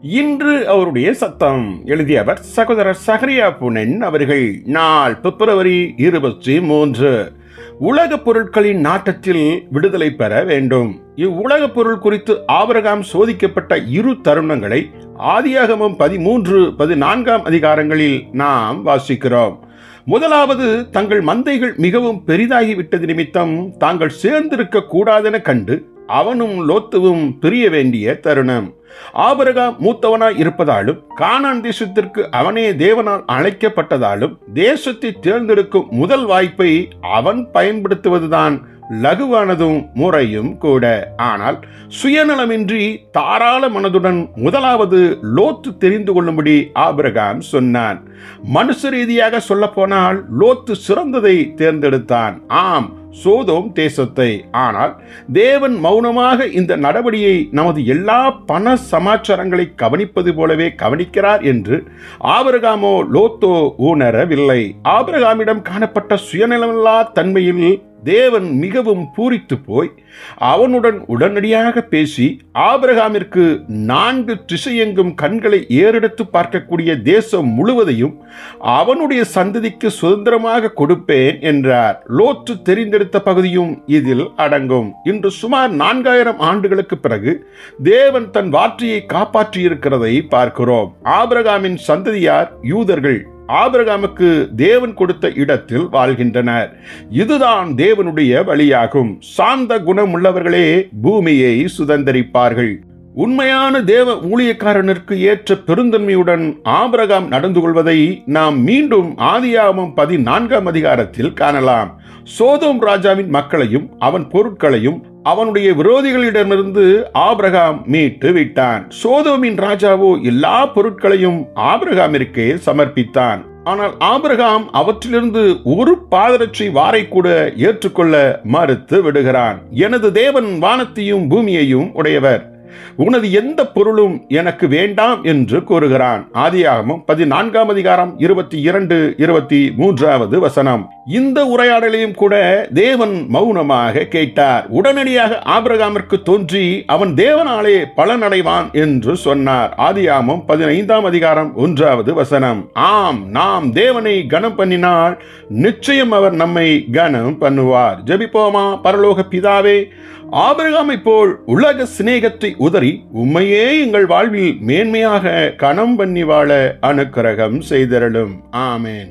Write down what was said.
இன்று அவருடைய சத்தம் எழுதியவர் சகோதரர் சகரியா புனன் அவர்கள். நாள் பிப்ரவரி 23. உலக பொருட்களின் நாட்டத்தில் விடுதலை பெற வேண்டும். இவ்வுலக பொருள் குறித்து ஆபிரகாம் சோதிக்கப்பட்ட இரு தருணங்களை ஆதியாகமம் 13-14 அதிகாரங்களில் நாம் வாசிக்கிறோம். முதலாவது, தங்கள் மந்தைகள் மிகவும் பெரிதாகிவிட்டது நிமித்தம் தாங்கள் சேர்ந்திருக்க கூடாதென கண்டு அவனும் லோத்துவும் பிரிய வேண்டிய தருணம். ஆபிரகாம் மூத்தவனாய் இருப்பதாலும் கானான் தேசத்திற்கு அவனே தேவனால் அழைக்கப்பட்டதாலும் தேசத்தை தேர்ந்தெடுக்கும் முதல் வாய்ப்பை அவன் பயன்படுத்துவதுதான் லகுவானதும் முறையும் கூட. ஆனால் சுயநலமின்றி தாராள மனதுடன் முதலாவது லோத்து தெரிந்து கொள்ளும்படி ஆபிரகாம் சொன்னான். மனுஷ ரீதியாக சொல்ல போனால் லோத்து சிறந்ததை தேர்ந்தெடுத்தான். ஆம், சோதோம் தேசத்தை. ஆனால் தேவன் மௌனமாக இந்த நடவடிக்கையை நமது எல்லா பண சமாச்சாரங்களை கவனிப்பது போலவே கவனிக்கிறார் என்று ஆபிரகாமோ லோத்தோ உணரவில்லை. ஆபிரகாமிடம் காணப்பட்ட சுயநலமில்லா தன்மையில் தேவன் மிகவும் பூரித்து போய் அவனுடன் உடனடியாக பேசி ஆபிரகாமிற்கு 4 திசையெங்கும் கண்களை ஏறெடுத்து பார்க்கக்கூடிய தேசம் முழுவதையும் அவனுடைய சந்ததிக்கு சுதந்திரமாக கொடுப்பேன் என்றார். லோத்து தெரிந்தெடுத்த பகுதியும் இதில் அடங்கும். இன்று சுமார் 4000 ஆண்டுகளுக்கு பிறகு தேவன் தன் வார்த்தையை காப்பாற்றியிருக்கிறதை பார்க்கிறோம். ஆபிரகாமின் சந்ததியார் யூதர்கள் ஆபிரகாமுக்கு தேவன் கொடுத்த இடத்தில் வாழ்கின்றனர். இதுதான் தேவனுடைய வழியாகும். சாந்த குணமுள்ளவர்களே பூமியை சுதந்தரிப்பார்கள். உண்மையான தேவ ஊழியக்காரனுக்கு ஏற்ற பெருந்தன்மையுடன் ஆபிரகாம் நடந்து கொள்வதை நாம் மீண்டும் ஆதியாகமம் 14 அதிகாரத்தில் காணலாம். சோதோம் ராஜாவின் மக்களையும் அவன் பொருட்களையும் அவனுடைய விரோதிகளிடமிருந்து ஆபிரகாம் மீட்டு விட்டான். சோதோமின் ராஜாவோ எல்லா பொருட்களையும் ஆபிரகாமிற்கே சமர்ப்பித்தான். ஆனால் ஆபிரகாம் அவற்றிலிருந்து ஒரு பாதரட்சை வாரை கூட ஏற்றுக்கொள்ள மறுத்து விடுகிறான். எனது தேவன் வானத்தையும் பூமியையும் உடையவர், உனது எந்த பொருளும் எனக்கு வேண்டாம் என்று கூறுகிறான். ஆதியாகமம் 14 அதிகாரம் 22-23 வசனம். இந்த உரையாடலையும் கூட தேவன் மௌனமாக கேட்டார். உடனடியாக ஆபிரகாமிற்கு தோன்றி அவன் தேவனாலே பலனடைவான் என்று சொன்னார். ஆதியாகமம் 15 அதிகாரம் 1 வசனம். ஆம், நாம் தேவனை கனம் பண்ணினால் நிச்சயம் அவர் நம்மை கனம் பண்ணுவார். ஜெபிப்போமா. பரலோக பிதாவே, ஆபிரகாமை போல் உலக சிநேகத்தை உதறி உம்மையே எங்கள் வாழ்வில் மேன்மையாக கனம் பண்ணி வாழ அனுக்கிரகம் செய்தருளும். ஆமேன்.